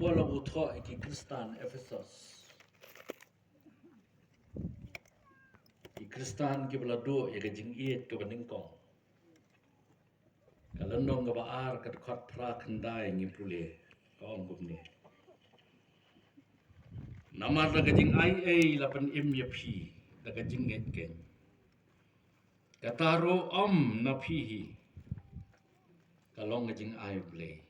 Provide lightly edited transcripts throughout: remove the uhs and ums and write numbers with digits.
pola utho iki Kristan Ephesus. Ki Kristan ki belado ya gajing iet ke beningkong. Kalendong ke baar ke dekat pra kendai ngi pule kaum gumni. Nama da gajing ai lapan im ya phi da gajing nget ken. Kataro na pihi kalong gajing ai ble.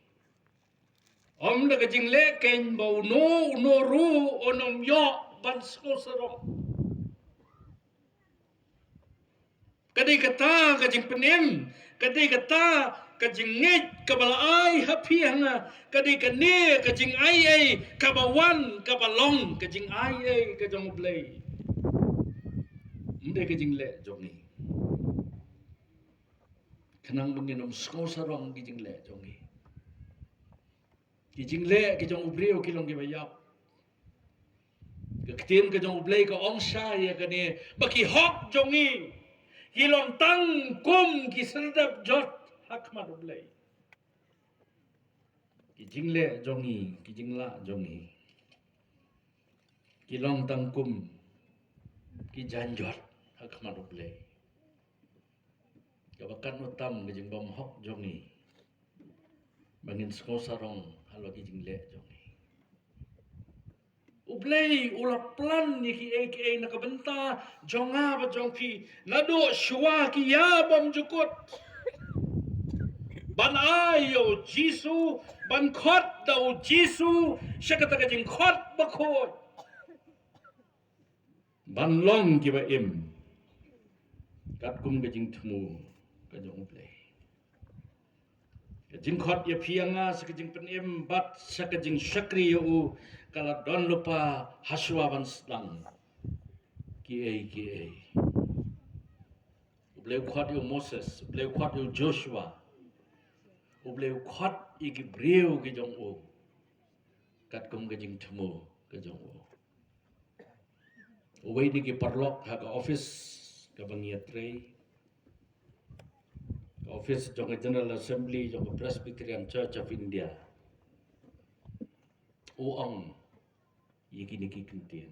Da gajing le ken bau no ru onom yo ban sko sarong. Kadai kata kajing penim, kadai kata kajing ngit kabalai happy hanga, kadai kane kajing ai kabawan kabalong kajing ai kajong blay. Mde kajing le jongi. Kanang menginom sko sarong kajing le jongi. Kajing le kajong ubreo kilong kibayap. Ketim kajong ublay ka ongsha ya kane baki hok jongi. Hilong tang kum ki serdap jot hak madublay. Ki jingle jongi, ki jingla jongi. Ki long tang kum ki janjot hak madublay. Kabakan utam ki jing bom hok jongi. Bangin sko sarong halo ki jingle jongi. Ublay ula plan ni ki aka nakabenta jonga ba jongki nado shwa ki ya bom jukut ban ayo jisu ban khot dau jisu shakata ka jing khot ba khot ban long ki ba im kat kum ka jing thmu ka jong ublay ka jing khot ya phianga sa ka jing pen im bat sa ka jing shakri yo kala don lupa haswa ban stang ki ublay khot yo Moses ublay khot yo Joshua ublay khot iki breu ki jong o kat kum ka jing thmu ka jong o uway di ki parlok ha ka office ka bangiatre ka office jong General Assembly jong Presbyterian Church of India uang yiki niki kintien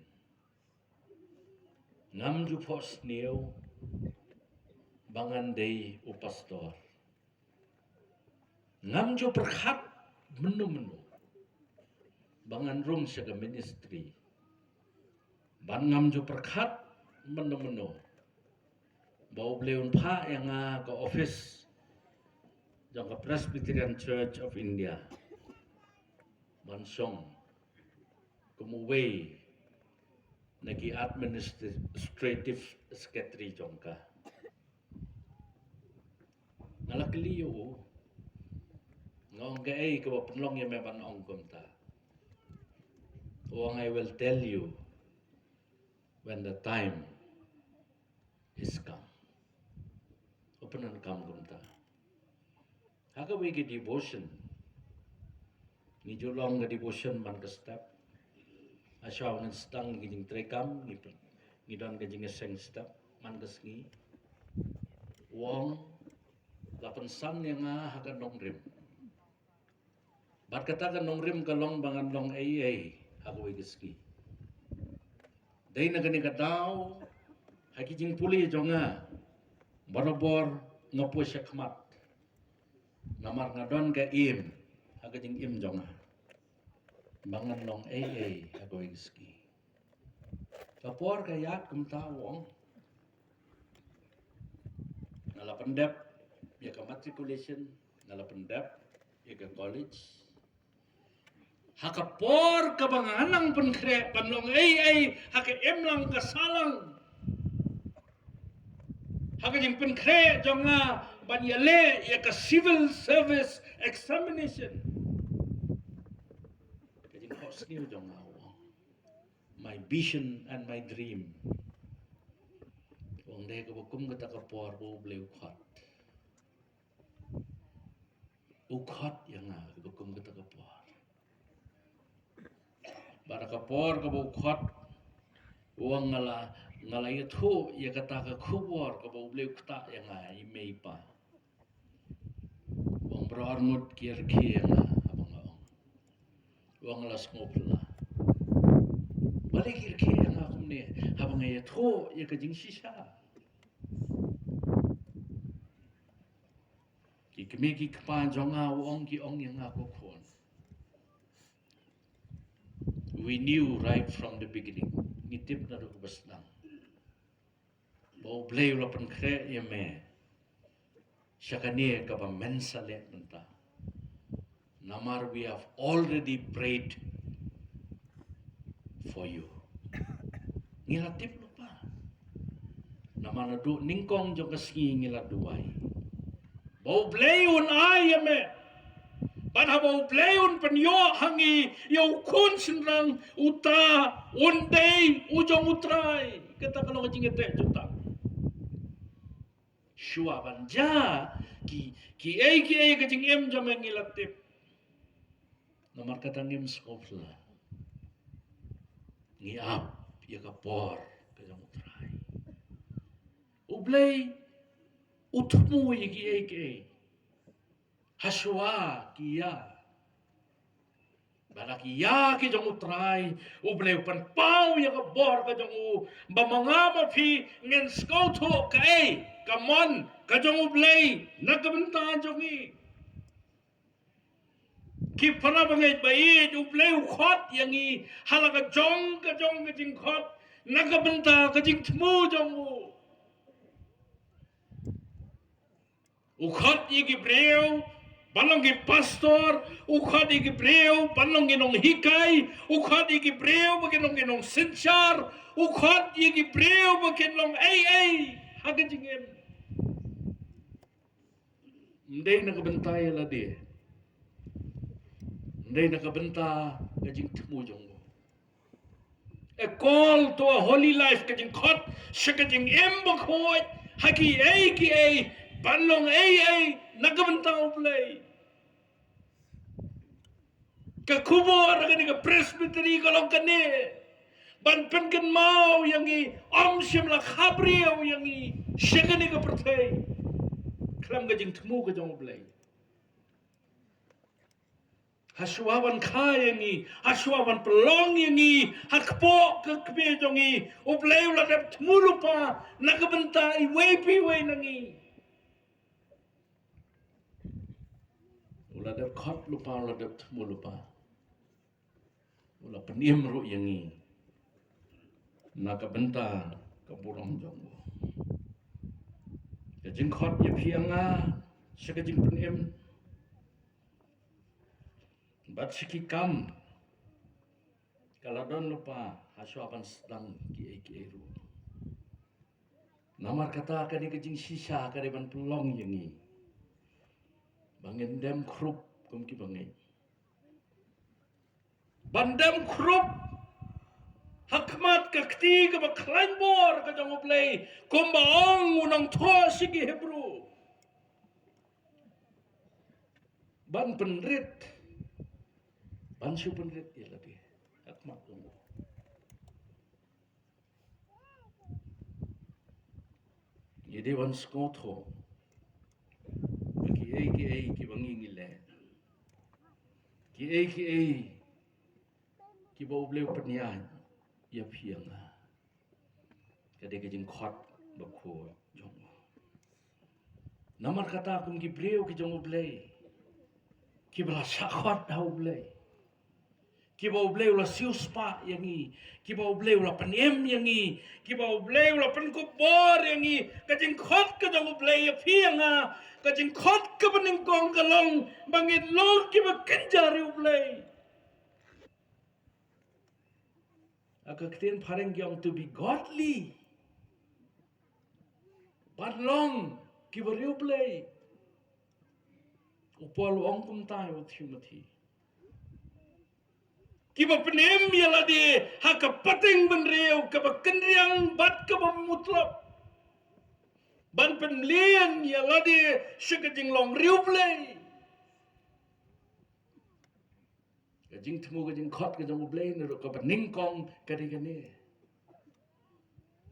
ngam ju pos neo bangan day u pastor ngam ju perkhat menu bangan room sa ministry ban ngam ju perkhat menu bau bleun pha yang ka office jong ka Presbyterian Church of India ban song kumuway nagi administrative secretary jongka ngalakliyo ngong gay ka penlong ya meban ong kumta I will tell you when the time is come openan kam kumta haka wigi devotion ni julong ga devotion man ka step asyaw ng stang gijing trekam ngidon gijing seng step man gasngi wong lapan san yang hakan nongrim bat kata kan nongrim kalong bangan long ako igiski day na gani kadaw hakijing puli jonga barobor ngapo siya kmat namar ngadon ka im hakijing im jonga bangan long ako igiski kapor kayat kumtawong nalapendep ya ka matriculation nalapendep ya ka college hakapor ka banganang penkre panlong haka emlang kasalang haka jing penkre jonga banyale ya ka civil service examination kajing jonga my vision and my dream wong day ka bukum kata kapor bo bleu ukhat yang bukum kata kapor bara kapor ka ukhat wong ngala itu ya kata ka kubor ka bo bleu kta yang imei pa wong berhormat kier yang abang wang las ngopla balik irke ang akum ni habang ay tho ya kajing shisha ki kemi ki kpan jonga wong ki ong yang ako kon. We knew right from the beginning ngitip na do basnang bo play lo pan kre ya me syakane ka ba mensale menta namar we have already prayed for you ngilatip lupa namana do ningkong jo kaski ngilat duai bau playun ayame ban habau playun penyo hangi yo kun senrang uta undei ujong utrai kata kalau kecingete juta shua banja ki ai kecing em jam ngilatip namar kata ngim skopla ngiap ya kapor kajang utrai ublay utmu yiki eke haswa kiya balaki ya ki jang utrai ublay pan pau ya kapor kajang u bamangama fi ngen skauto kai kamon kajang ublay nakabenta jongi ki pana bangai bai ublay khot yangi halaga jong ka jing khot nakabenta ka jing tmu jong u khot yigi breu balong ki pastor u khot yigi breu balong ki nong hikai u khot yigi breu baginong ki nong sinchar u khot yigi breu baginong ai haga jingem ndai nakabenta ya lade ndai nakabenta kajing tmu jong a call to a holy life kajing khot shakajing embakhoy haki ai banlong ai nakabenta uplay ka kubor kani ka presbytery kalong kani ban penken mau yangi om shimla khabriyo yangi shakani ka perthai klam kajing tmu kajong uplay haswawan kayangi haswawan pelong yangi hakpo kekbe jongi ublay uladap tmulupa nakabenta iwepi we nangi uladap khot lupa uladap tmulupa ulah peniem ru yangi nakabenta kaburong jongo kajing khot ya pianga sakajing peniem bat siki kam kalau don lupa haswapan sedang ki ru namar kata kani kejing sisa kani ban pelong yangi bangin dem krup kum ki bangai bandam krup hakmat kakti ka baklan bor ka jang uplay kumba ong unang tho sigi hebru ban penrit Bansu penrit ya lagi, akmat tunggu. Jadi wan skotho, ki bangi ngile, ki bau beliau penyan, ya pianga, kadang kejeng khot bakho jong. Namar kata akum ki beliau ki jong beliau, ki bela sakot dah beliau. Ki bau bleu la siuspa yangi ki bau bleu la panem yangi ki bau bleu la pankubor yangi kajing khot ka jong bleu ya pianga kajing khot ka baning kong kalong bangit log ki ba kenjari bleu akaktin pareng gyong to be godly but long ki ba riu bleu upol ong kum tai o Timothy kiba penem ya ladi haka pating benreu kaba kenriang bat kaba mutlap ban penlian ya ladi syakajing long riu play kajing temu kajing khot kajing play nero kaba ningkong kadikane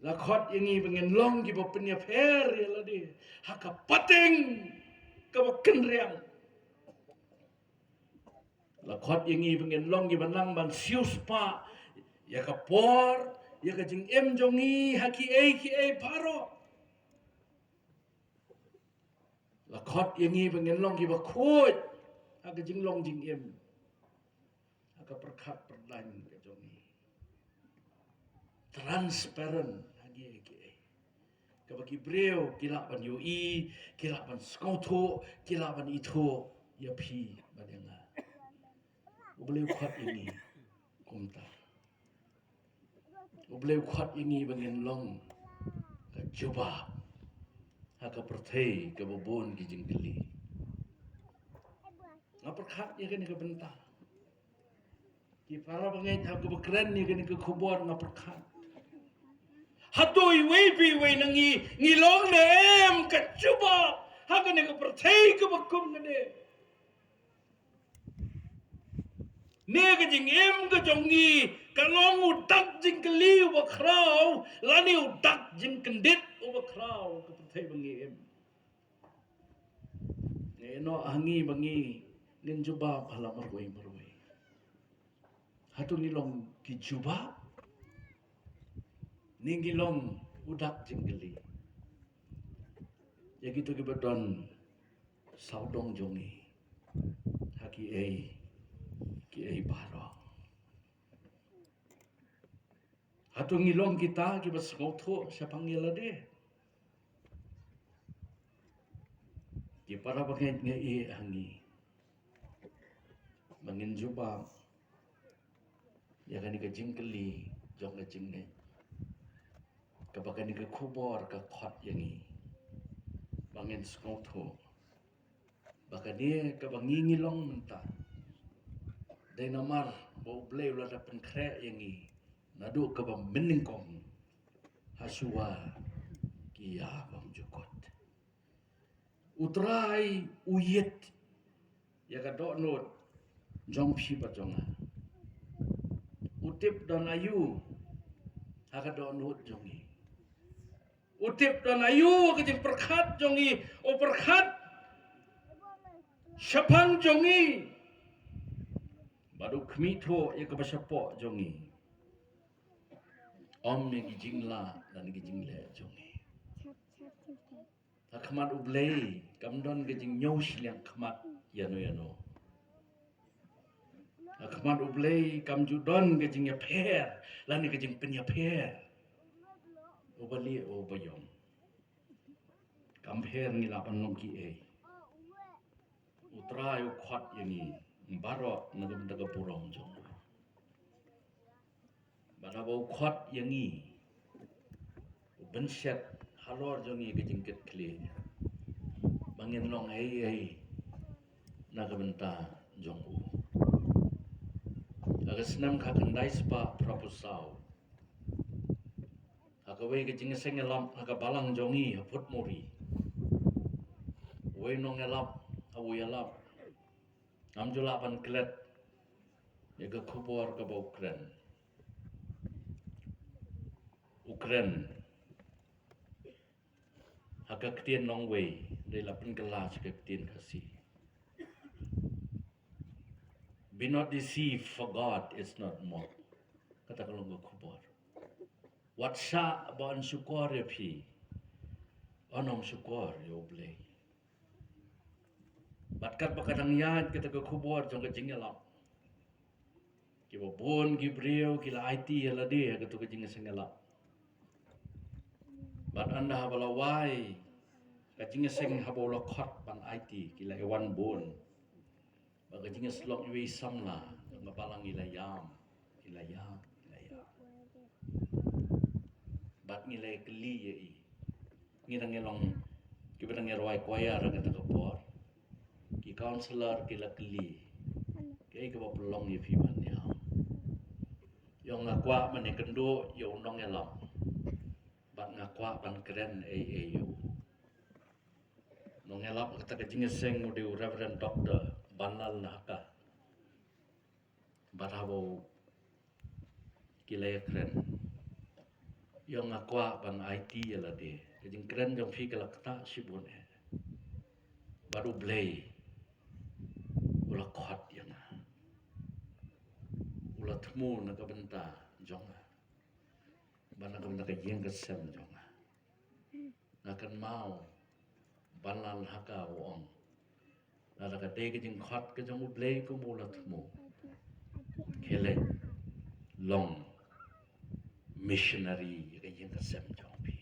la khot yangi bengen long kiba penya fer ya ladi haka pating kaba kenriang Lakot yang i pengen long i banang ban sius pa ya kapor ya ka jing em jongi haki ki paro. Lakot yang i pengen long i bakut haka jing long jing em haka perkat perdan ka jongi. Transparent hagi kabagi breu kilak ban UI kilak ban skauto kilak ban itu ya pi badanga ubleu khat ini kumta ubleu khat ini bangin long ka juba haka perthei ka bobon ki jingkeli ngapar khat ya kan ka benta ki para bangai haka bekren ni kan ka khubor ngapar khat Hatoi wepi we nangi ngilong ne em ka juba haka ne ka perthei ka bakum ne ne ka jing em ka jongi ka long utak jing kali wa krau lani utak jing kendit wa krau ka perthei bangi em ne no hangi bangi ngin juba phala marwai hatu ngilong ki juba Ningilong udak jinggeli. Ya gitu kibadon saudong jongi. Haki ki barong. Hatu ngilong kita kibat sengotho siapa ngila deh. Ki para pakai nge hangi. Mangin juba. Ya kan ika jinggeli jong ka jingne. Kabakan ika kubor ka khot yangi. Bangin sengotho. Baka dia kabangi ngilong mentah. Dai namar bau blay ulah dapat krek yangi. Nadu kabang meningkong hasua kia bang jukot. Utrai uyet ya ka dok not jong pi pa jonga. Utip dan ayu ha ka dok not jongi. Utip dan ayu ka jing perkhat jongi o perkhat syapang jongi. Baru kemito ya ka basyapo jongi. Om yang jingla dan jingle jongi. Kamat ublay, kamdon gajing nyos yang kamat yano. Kamat ublay, kamjudon gajing nyaper, lani gajing penyaper. Ubali ubayong. Kamper ngilapan nongki Utra yu kwat yangi, mbaro nagam purong jong. Barabau kwat yangi, bensyat halor jongi gajing ket kli. Bangin long nagamenta jong u. Agasnam kakandai spa proposal. Agawai gajing sengelam agabalang jongi haput mori. Wei nongelap awuyalap. Amjulapan klet. Yaga kubor ka Ukren. Haka ketien nong wei. Dari lapan kelas ke ketien kasih. Be not deceived, for God is not mocked. Kata kalau nggak kubor. Watsa baan syukur ya pi. Anong syukur ya oblay. Batkat bakadang yad kita ke kubor jong ke jingelap. Kiba bon gibreu kila IT ya lade ke tu ke jingesengelap. Bat anda habalawai ke jingeseng habola khot pan IT kila ewan bon. Baka jingeslok yui samla ngabalang ilayam. Bat ngilai keli ya i. Ngirang ngelong kibadang ngerwai kwaya ra kata kapor. Ki counselor kila keli. Kaya ka pelong ya fiban ya. Yung ngakwa man kendo yung nong elam. Bat ngakwa ban keren yo. Nong elam kata ka jingeseng udi Reverend Dr. Banal naka. Bat habo kila keren. Yung ngakwa ban IT yala de. Kajing keren yung fi kala kata sibun Baru blay. Ula khot yang temu na kabenta jonga. Bana kabenta ka yeng ka sem jonga. Nakan mau balan haka wong. Nada ka de ka jing khat ka jong blei ko mo la temu. Kele long missionary ka yeng ka sem jong pi.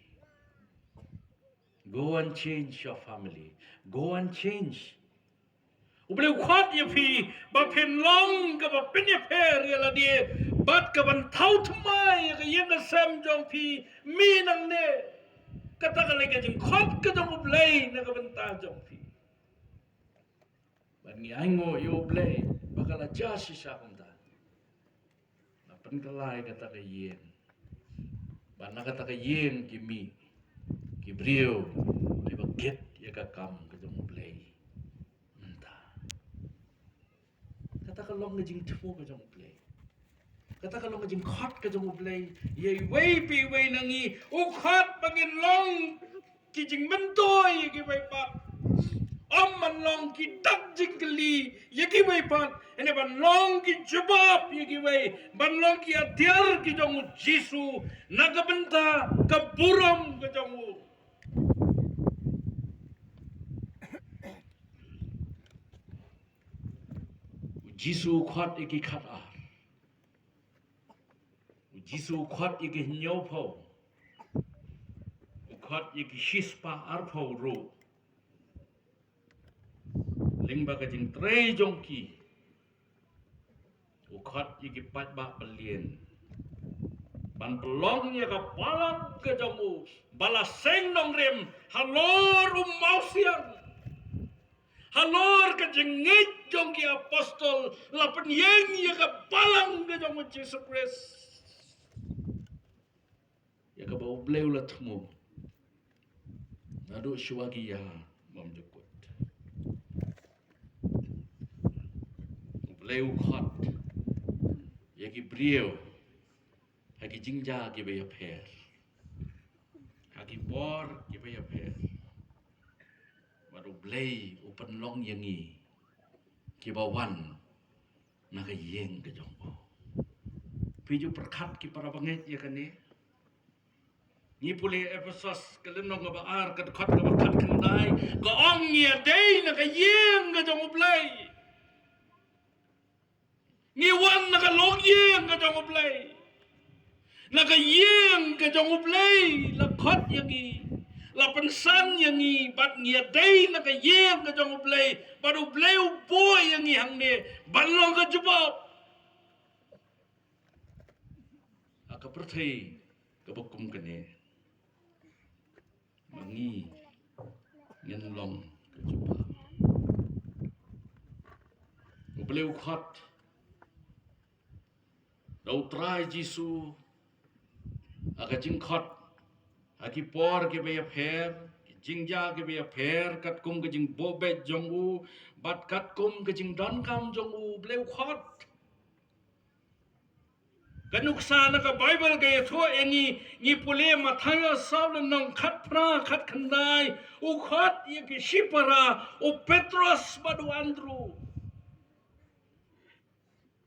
Go and change your family. Go and change. Ubleu khat ye pi ba pen long ka ba pen ye per ye la die bat ka ban thau thmai ka yeng ka sem jong pi mi nang ne kata ka le ka jing khat ka jong ublei na ka ban ta jong pi. Ban ngi aingo yo ublei ba ka la ja si sa kom ta. Na pen ka lai kata ka yen. Ban na kata ka yen ki mi ki brio ki ba get ye ka kam ka jong ublei. Kata kalau ngajing temu ke jong play. Kata kalau ngajing khot ke jong play. Ye wei pi wei nangi. U khot bangin long ki jing mentoy ki wei pat. Om man long ki dak jing keli ye ki wei pat. Ene ban long ki jabab ye ki wei. Ban long ki atir ki jong Jisu. Nagabenta ka buram ke jong. Jisu khot iki khat ar. Jisu khot iki nyau pho. Khot iki shispa ar pho ro. Lingba ka jing tre jong ki. Khot iki pat ba pelien. Ban pelong ye ka palang ke jong u. Bala seng nong rem halor mausian. Halor ka jengit jong ki apostol lapan yeng ye ka palang ke jong Jesus Christ. Ya ka bau bleu la temu. Nadu syuagi ya mam jukut. Bleu khot. Ya ki brio. Haki jingja ki be per. Haki bor ki be per. Baru blei upan long yangi. Ki bawan naga yeng ke jongbo. Piju perkat ki para banget ya kan ni. Ni puli Efesus kelenong ka baar ka dekat ka bakat kendai. Ka ong ya day naga yeng ke jongbo blei. Ni wan naga long yeng ke jongbo blei. Naga yeng ke jongbo blei la khot yangi. La pensan yangi bat ngia day naga yeng ke jongbo blei. Baru bleu boy yangi hang ne balong ka jebab. Aka pertai ka bakum kene. Mangi ngen long ka jebab. Bleu khot. Dau trai Jisu. Aka jing khot. Aki por ke be pher. Jingja ke be pher. Kat kum ke jing bobet jong u. Bat kat kum ke jing don kam jong u. Bleu khot. Kanuksa na ka Bible kaya thua engi ni pule mathaya saw nang khat pra khat khandai u khat ye ki shipara u Petrus badu Andrew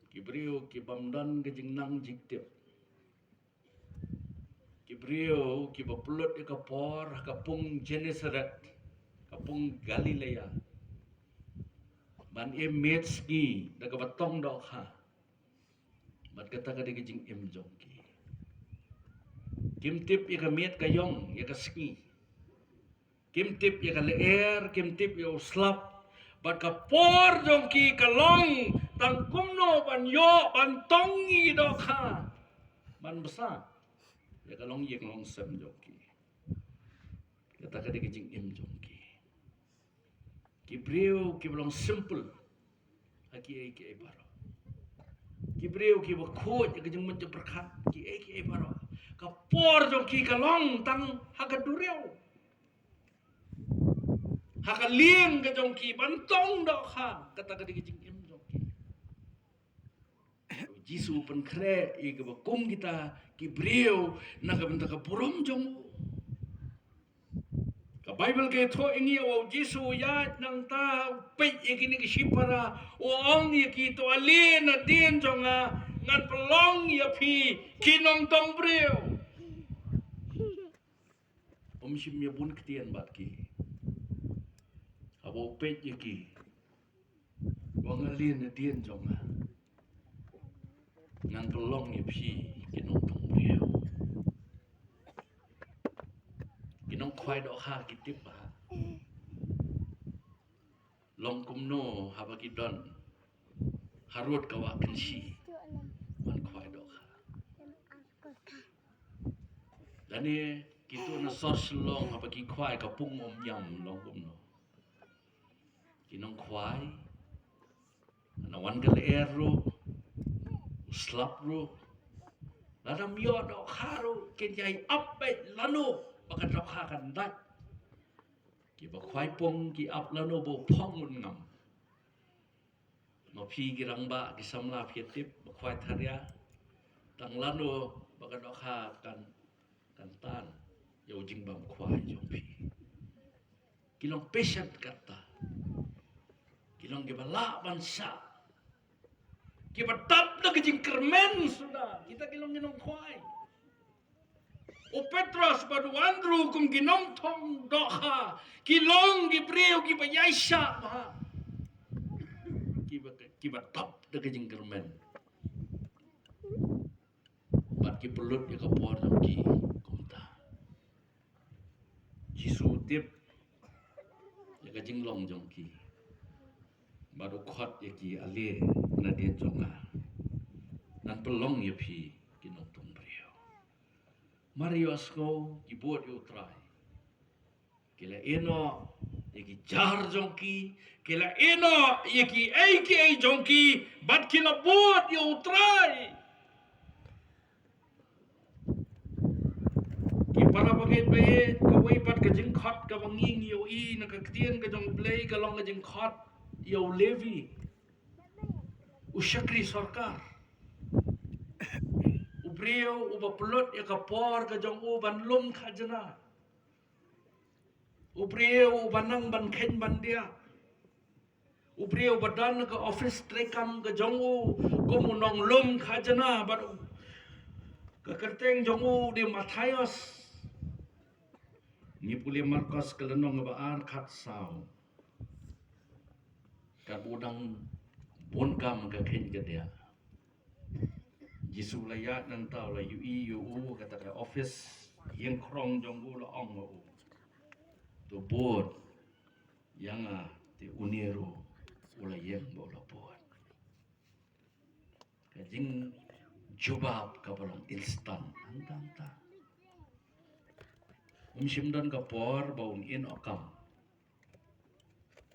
Kibrio ki bamdan ke jing nang jiktip Kibrio ki bapulot ka por kapung Genesaret kapung Galilea ban emetski daga batong dok ha bat kata ka digi jing im jong ki kim tip ya ka miet ka yong ya ka ski kim tip ya ka leer kim tip ya slap bat ka por jong ki ka long tang kumno ban yo ban tongi do kha ban besa ya ka long yeng long sem jong ki kata ka digi jing im jong ki brio ki belong simple aki ai ki baro Kibreu ki bakut ke jeng menje berkat ki ai baro ka por jong ki ka long tang haga duriau haga liem ke jong ki bantong do kha kata ka digi jing im jong ki Jisu pen kre i ke bakum kita kibreu na ka benta ka purom jong ka Bible ke tho ingi o Jisu ya nang ta pe ikini ki sipara o ong ye ki to ale na dien jonga ngan pelong ya phi kinong tong breu shim ya bun ketian bat ki abo pet ya ki wang alien na dien jonga ngan pelong ya phi kinong tong breu kinong khwai do ha kitip ba long kumno habaki don harut kawa kenshi man khwai do ha lani kitu na sos long habaki khwai ka pung om yam long kumno kinong khwai na wan gal ero slap ro ladam yo do kharu ken yai up be lanu bakan rap ha kan dat ki ba khwai pong ki up lanu bo phong mun ngam no phi ki rangba ki samla phi tip ba khwai tharia tang lanu bakan do kha kan tan yo jing bam khwai jong phi kilong patient kata kilong ke bala bansa ki batap na kijing kermen sudah kita kilong ginong khwai o Petros badu Andrew kum ginom thong doha kilong gi breu gi bayai sha ma ki batap na kijing kermen bat ki pelut ya kapor nam ki kumta Jisu tip ya kijing long jong ki baru khot ya ki ale na dia jonga nan pelong ya phi kinong tung brio Mario asko ki buat yo try kila eno ya ki jar jongki kila eno ya ki aka jongki bat kila buat yo try ki para bagai bae ka wai pat ka jing khot ka banging yo I na ka tien ka jong play ka long ka jing khot yo Levi usyakri sarkar ubreu uba pelot ya kapor ka jong u ban lum khajana ubreu banang ban khen ban dia ubreu badan ka office trekam ka jong u komunong lum khajana ban ka kerteng jong u di Matthias ni puli Markus kelenong ba an khat sao ka budang bon kam ka khen ka dia Jisu layat nan tau la yu I yu u kata ka office yang krong jong u la ong u to board yang te unero ula yang bo la board ka jing jobab ka balong instant antang ta simdan ka por baun in okam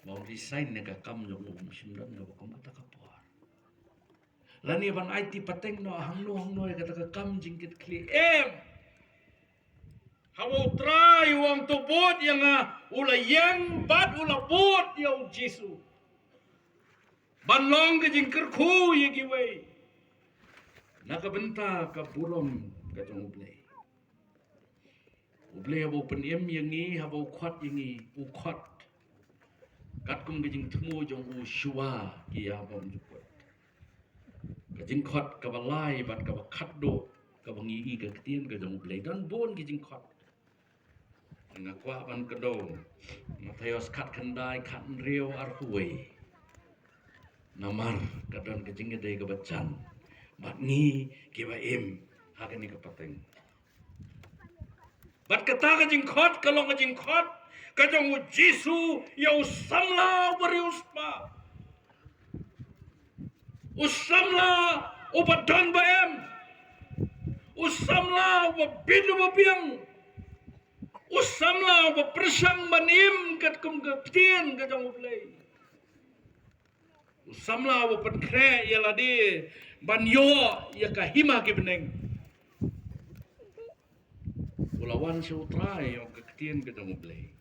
baun resign ne ka kam jong u simdan ka bakom ta ka por lani ban IT pateng no hangno kata ka kam jingkit kli hawo try wang to bot yang ula yang bat ula bot yo Jisu ban long ke jingker khu ye gi wei nakabenta ka burom ka jong uble abo penem yang ni habo khwat yang ni u khwat kat kum ke jing thmu jong u shua ki ya bom jupot ka jing khot ka balai bat ka khat do ka bangi I ka tien ka jong play dan bon ki jing khot nga kwa ban ka do Matthias khat khandai khat reu ar huai namar ka don ka jing dei ka bachan bat ni ki ba em ha ka ni ka pateng bat kata ka jing khot ka long ka jing khot ka jong Jisu yo samla barius pa usamla ubadan baem usamla ubidu babiang usamla ubersang banim kat kum kaptien ka jong play usamla upen kre ya ladi banyo ya ka hima ki beneng ulawan si utrai yo ka kaptien ka jong play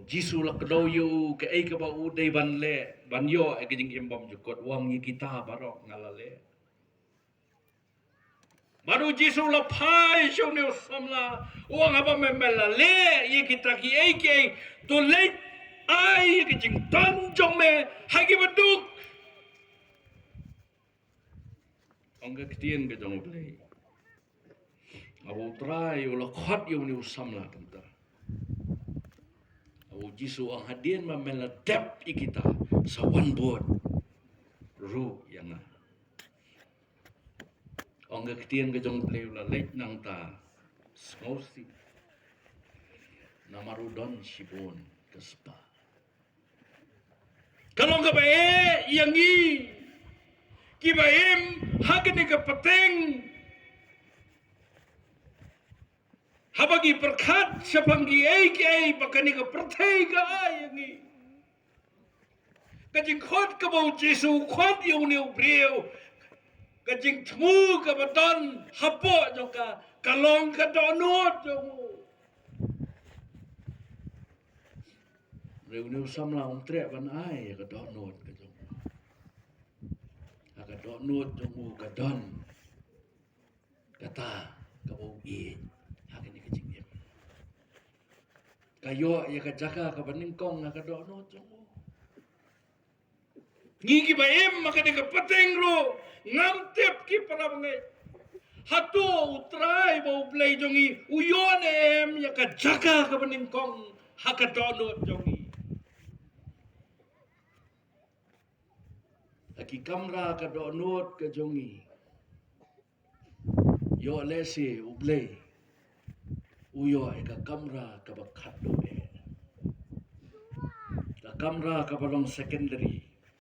Jisu la kedau yu ke ai ke ba u dei ban le ban yo e jing imbam jukot wang yi kita barok ngalale baru Jisu la phai shau ne samla wang apa memela le yi kita ki ai ke to le ai ke jing tan jong me ha ki baduk Angga ketien ke jong play. Awu try ulah khat yu ni usam la tenta. Awu jisu ang hadien ma mela dep ikita sa one board. Ru yang na. Angga ketien ke jong play ulah lek nang ta. Smosi. Namarudon sibon kespa. Kalau ka bae yang i kibaim hakene ka pateng habagi perkat sapangi ai bakani ka pertai ka ai yang i kajing khot ka bau Jesu khot yu ni breu kajing thmu ka baton hapo joka kalong ka donot jomu Reu sam la un tre van ai ka donot ka jomu ka donot jomu ka don kata ka bau i hakene ka jing kayo ya ka jaka ka baningkong ka donot jomu ngigi ba maka de ka pateng ro ngam tep ki para bangai hato utrai bau play jongi uyon ya ka jaka ka baningkong haka donot jongi Aki kamra ka donot ka jongi. Yo lesi ublay. Uyo ka kamra ka bakhat do Ka kamra ka balong secondary.